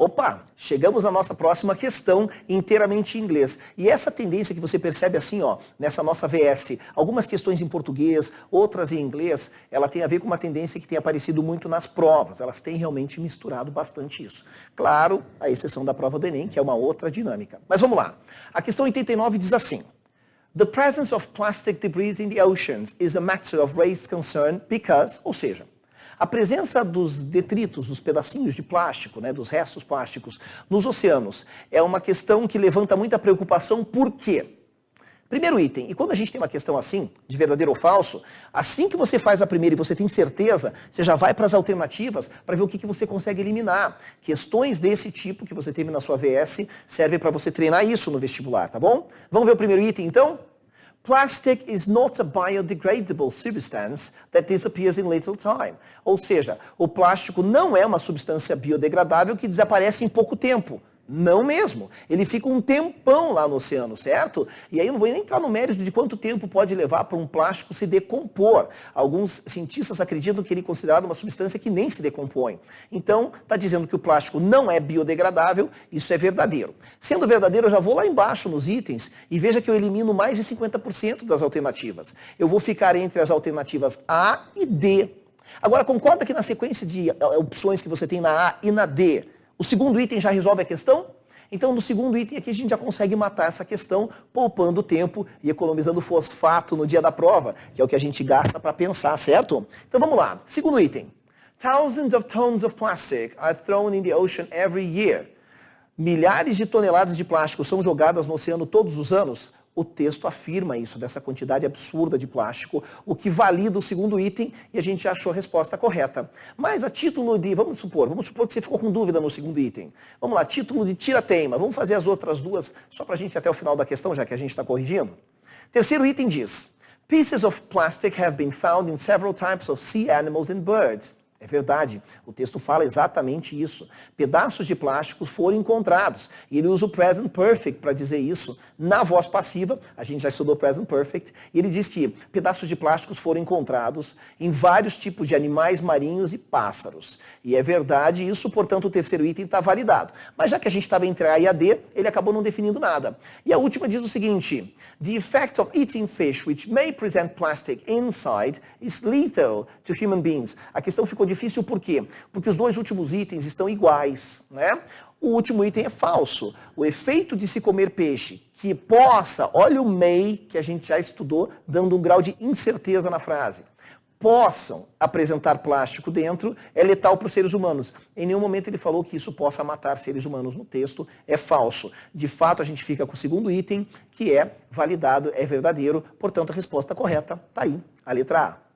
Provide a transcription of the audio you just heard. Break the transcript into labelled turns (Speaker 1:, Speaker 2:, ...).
Speaker 1: Opa, chegamos na nossa próxima questão inteiramente em inglês. E essa tendência que você percebe assim, ó, nessa nossa VS, algumas questões em português, outras em inglês, ela tem a ver com uma tendência que tem aparecido muito nas provas. Elas têm realmente misturado bastante isso. Claro, a exceção da prova do Enem, que é uma outra dinâmica. Mas vamos lá. A questão 89 diz assim: The presence of plastic debris in the oceans is a matter of raised concern because, ou seja, a presença dos detritos, dos pedacinhos de plástico, né, dos restos plásticos nos oceanos é uma questão que levanta muita preocupação. Por quê? Primeiro item, e quando a gente tem uma questão assim, de verdadeiro ou falso, assim que você faz a primeira e você tem certeza, você já vai para as alternativas para ver o que você consegue eliminar. Questões desse tipo que você teve na sua VS servem para você treinar isso no vestibular, tá bom? Vamos ver o primeiro item então? Plastic is not a biodegradable substance that disappears in little time. Ou seja, o plástico não é uma substância biodegradável que desaparece em pouco tempo. Não mesmo. Ele fica um tempão lá no oceano, certo? E aí eu não vou nem entrar no mérito de quanto tempo pode levar para um plástico se decompor. Alguns cientistas acreditam que ele é considerado uma substância que nem se decompõe. Então, está dizendo que o plástico não é biodegradável, isso é verdadeiro. Sendo verdadeiro, eu já vou lá embaixo nos itens e veja que eu elimino mais de 50% das alternativas. Eu vou ficar entre as alternativas A e D. Agora, concorda que na sequência de opções que você tem na A e na D, o segundo item já resolve a questão? Então, no segundo item aqui, a gente já consegue matar essa questão, poupando tempo e economizando fosfato no dia da prova, que é o que a gente gasta para pensar, certo? Então, vamos lá. Segundo item. Thousands of tons of plastic are thrown in the ocean every year. Milhares de toneladas de plástico são jogadas no oceano todos os anos. O texto afirma isso, dessa quantidade absurda de plástico, o que valida o segundo item e a gente achou a resposta correta. Mas a título de, vamos supor que você ficou com dúvida no segundo item. Vamos lá, título de tira-teima. Vamos fazer as outras duas só para a gente ir até o final da questão, já que a gente está corrigindo. Terceiro item diz: Pieces of plastic have been found in several types of sea animals and birds. É verdade, o texto fala exatamente isso. Pedaços de plásticos foram encontrados. E ele usa o present perfect para dizer isso. Na voz passiva, a gente já estudou present perfect, e ele diz que pedaços de plásticos foram encontrados em vários tipos de animais marinhos e pássaros. E é verdade isso, portanto o terceiro item está validado. Mas já que a gente estava entre A e a D, ele acabou não definindo nada. E a última diz o seguinte: The effect of eating fish which may present plastic inside is lethal to human beings. A questão ficou difícil por quê? Porque os dois últimos itens estão iguais, né? O último item é falso. O efeito de se comer peixe que possa, olha o may que a gente já estudou, dando um grau de incerteza na frase, possam apresentar plástico dentro, é letal para os seres humanos. Em nenhum momento ele falou que isso possa matar seres humanos no texto, é falso. De fato, a gente fica com o segundo item, que é validado, é verdadeiro, portanto a resposta correta está aí, a letra A.